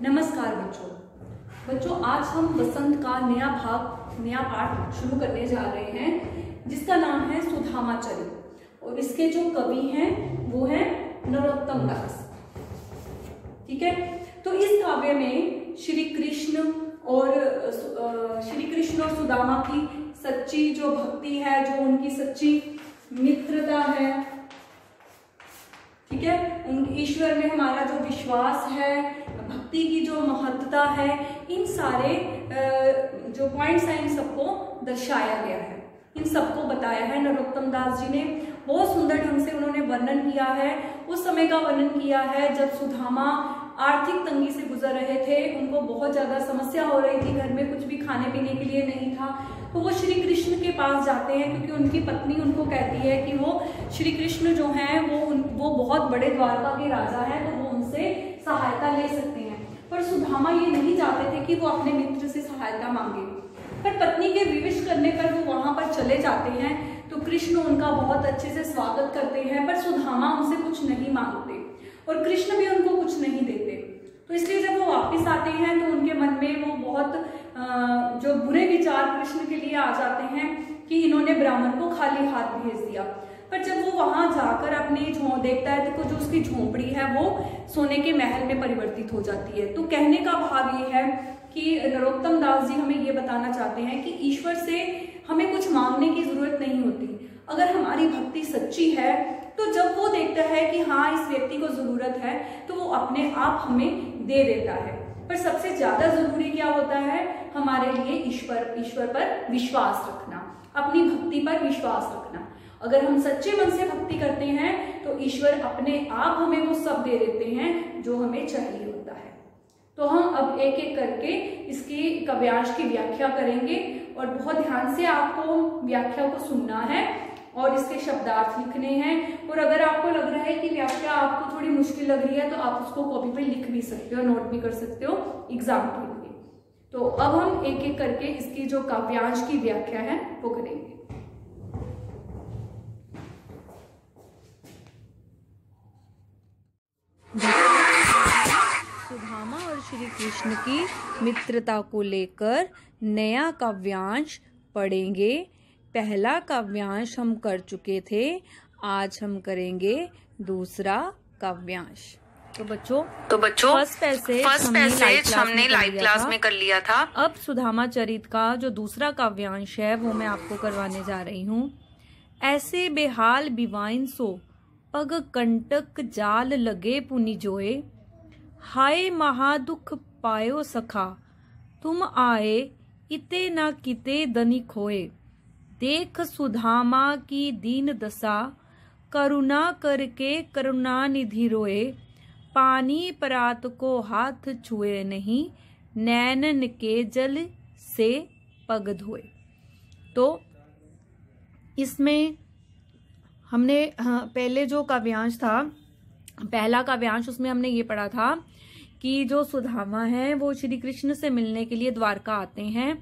नमस्कार बच्चों। आज हम बसंत का नया पाठ शुरू करने जा रहे हैं जिसका नाम है सुधामा चरित और इसके जो कवि हैं वो हैं नरोत्तम दास। ठीक है, तो इस काव्य में श्री कृष्ण और सुदामा की सच्ची जो भक्ति है, जो उनकी सच्ची मित्रता है, ठीक है, उन ईश्वर में हमारा जो विश्वास है, भक्ति की जो महत्ता है, इन सारे जो पॉइंट्स हैं इन सबको दर्शाया गया है, इन सबको बताया है नरोत्तम दास जी ने। बहुत सुंदर ढंग से उन्होंने वर्णन किया है, उस समय का वर्णन किया है जब सुदामा आर्थिक तंगी से गुजर रहे थे, उनको बहुत ज्यादा समस्या हो रही थी, घर में कुछ भी खाने पीने के लिए नहीं था, तो वो श्री कृष्ण के पास जाते हैं क्योंकि उनकी पत्नी उनको कहती है कि वो श्री कृष्ण जो हैं वो बहुत बड़े द्वारका के राजा हैं, तो वो उनसे सहायता ले सकते हैं। पर सुदामा ये नहीं चाहते थे कि वो अपने मित्र से सहायता मांगे, पर पत्नी के विवश करने पर वो वहां पर चले जाते हैं, तो कृष्ण उनका बहुत अच्छे से स्वागत करते हैं, पर सुदामा उनसे कुछ नहीं मांगते और कृष्ण भी उनको कुछ नहीं देते। तो इसलिए जब वो वापस आते हैं तो उनके मन में वो बहुत जो बुरे विचार कृष्ण के लिए आ जाते हैं कि इन्होंने ब्राह्मण को खाली हाथ भेज दिया। पर जब वो वहां जाकर अपनी देखता है तो जो उसकी झोंपड़ी है वो सोने के महल में परिवर्तित हो जाती है। तो कहने का भाव ये है कि नरोत्तम दास जी हमें ये बताना चाहते हैं कि ईश्वर से हमें कुछ मांगने की जरूरत नहीं होती। अगर हमारी भक्ति सच्ची है तो जब वो देखता है कि हाँ इस व्यक्ति को जरूरत है तो वो अपने आप हमें दे देता है। पर सबसे ज्यादा जरूरी क्या होता है हमारे लिए? ईश्वर पर विश्वास रखना, अपनी भक्ति पर विश्वास रखना। अगर हम सच्चे मन से भक्ति करते हैं तो ईश्वर अपने आप हमें वो सब दे देते हैं जो हमें चाहिए होता है। तो हम अब एक एक करके इसकी काव्यांश की व्याख्या करेंगे और बहुत ध्यान से आपको व्याख्या को सुनना है और इसके शब्दार्थ लिखने हैं। और अगर आपको लग रहा है कि व्याख्या आपको थोड़ी मुश्किल लग रही है तो आप उसको कॉपी पे लिख भी सकते हो, नोट भी कर सकते हो एग्जाम के लिए। तो अब हम एक एक करके इसकी जो काव्यांश की व्याख्या है वो करेंगे। सुदामा और श्री कृष्ण की मित्रता को लेकर नया काव्यांश पढ़ेंगे। पहला काव्यांश हम कर चुके थे, आज हम करेंगे दूसरा काव्यांश। तो बच्चों फर्स्ट पैसेज हमने लाइव क्लास में कर लिया था। अब सुदामा चरित का जो दूसरा काव्यांश है वो मैं आपको करवाने जा रही हूँ। ऐसे बेहाल बिवाइन सो पग कंटक जाल लगे पुनि जोए, हाय महादुख पायो सखा तुम आए इते न किते दनि खोए, देख सुदामा की दीन दशा करुणा करके करुणा निधि रोए, पानी परात को हाथ छुए नहीं, नैनन के जल से पग धोए। तो इसमें हमने पहले जो काव्यांश था, पहला काव्यांश, उसमें हमने ये पढ़ा था कि जो सुदामा है वो श्री कृष्ण से मिलने के लिए द्वारका आते हैं,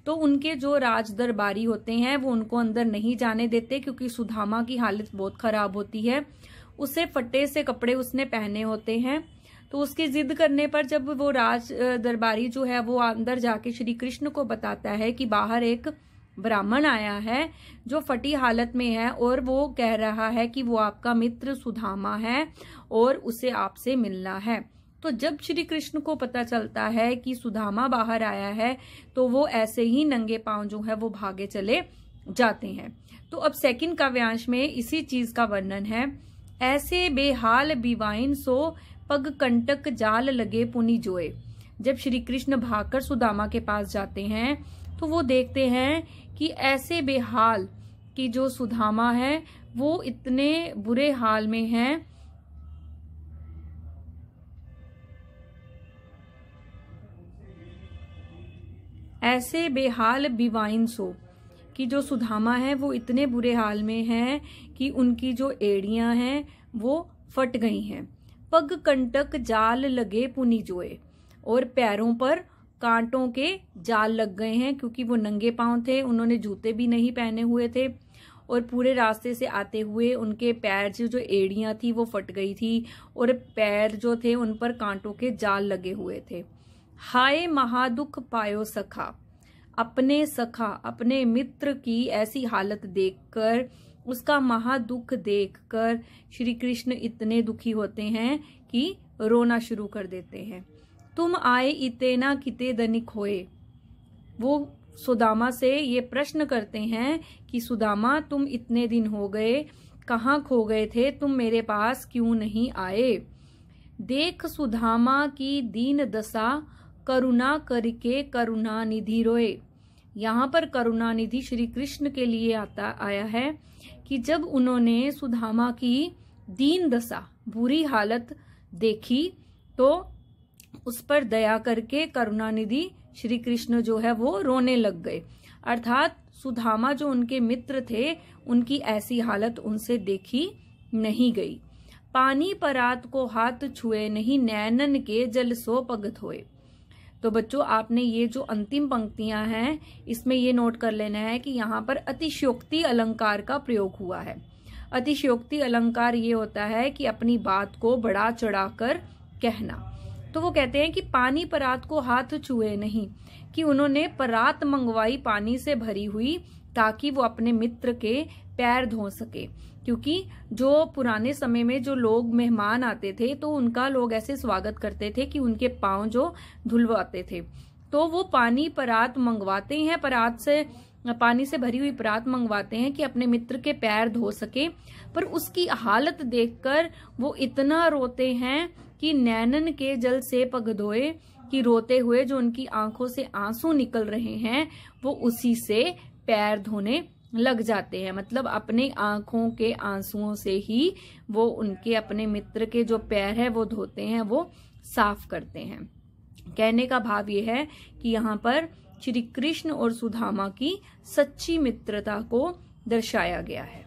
तो उनके जो राज दरबारी होते हैं वो उनको अंदर नहीं जाने देते क्योंकि सुदामा की हालत बहुत खराब होती है। उसे फटे से कपड़े उसने पहने होते हैं, तो उसकी जिद करने पर जब वो राज दरबारी जो है वो अंदर जाके श्री कृष्ण को बताता है कि बाहर एक ब्राह्मण आया है जो फटी हालत में है और वो कह रहा है कि वो आपका मित्र सुदामा है और उसे आपसे मिलना है। तो जब श्री कृष्ण को पता चलता है कि सुदामा बाहर आया है तो वो ऐसे ही नंगे पांव जो है वो भागे चले जाते हैं। तो अब सेकंड काव्यांश में इसी चीज का वर्णन है। ऐसे बेहाल बिवाइन सो पग कंटक जाल लगे पुनि जोए। जब श्री कृष्ण भागकर सुदामा के पास जाते हैं तो वो देखते हैं कि ऐसे बेहाल कि जो सुदामा है वो इतने बुरे हाल में हैं, ऐसे बेहाल बिवाइन सो कि जो सुदामा है वो इतने बुरे हाल में हैं कि उनकी जो एड़ियां हैं वो फट गई हैं। पग कंटक जाल लगे पुनि जोए, और पैरों पर कांटों के जाल लग गए हैं क्योंकि वो नंगे पांव थे, उन्होंने जूते भी नहीं पहने हुए थे और पूरे रास्ते से आते हुए उनके पैर जो एड़ियां थी वो फट गई थी और पैर जो थे उन पर कांटों के जाल लगे हुए थे। हाय महादुख पायो सखा, अपने सखा अपने मित्र की ऐसी हालत देखकर, उसका महादुख देखकर श्री कृष्ण इतने दुखी होते हैं कि रोना शुरू कर देते हैं। तुम आए इतेना किते दनिक होए, वो सुदामा से ये प्रश्न करते हैं कि सुदामा तुम इतने दिन हो गए, कहाँ खो गए थे, तुम मेरे पास क्यों नहीं आए। देख सुदामा की दीन दशा, करुणा करके करुणा निधि रोए। यहाँ पर करुणा निधि श्री कृष्ण के लिए आया है कि जब उन्होंने सुदामा की दीन दशा बुरी हालत देखी तो उस पर दया करके करुणा निधि श्री कृष्ण जो है वो रोने लग गए। अर्थात सुदामा जो उनके मित्र थे उनकी ऐसी हालत उनसे देखी नहीं गई। पानी परात को हाथ छुए नहीं, नैनन के जल सो पगत होए। तो बच्चों आपने ये जो अंतिम पंक्तियां हैं इसमें ये नोट कर लेना है कि यहाँ पर अतिशयोक्ति अलंकार का प्रयोग हुआ है। अतिशयोक्ति अलंकार ये होता है कि अपनी बात को बढ़ा चढ़ाकर कहना। तो वो कहते हैं कि पानी परात को हाथ छुए नहीं, कि उन्होंने परात मंगवाई पानी से भरी हुई ताकि वो अपने मित्र के पैर धो सके, क्योंकि जो पुराने समय में जो लोग मेहमान आते थे तो उनका लोग ऐसे स्वागत करते थे कि उनके पांव जो धुलवाते थे। तो वो पानी परात मंगवाते हैं, परात से पानी से भरी हुई परात मंगवाते हैं कि अपने मित्र के पैर धो सके। पर उसकी हालत देखकर वो इतना रोते हैं कि नैनन के जल से पग धोए, कि रोते हुए जो उनकी आंखों से आंसू निकल रहे हैं वो उसी से पैर धोने लग जाते हैं। मतलब अपने आंखों के आंसुओं से ही वो उनके अपने मित्र के जो पैर है वो धोते हैं, वो साफ करते हैं। कहने का भाव ये है कि यहाँ पर श्री कृष्ण और सुदामा की सच्ची मित्रता को दर्शाया गया है।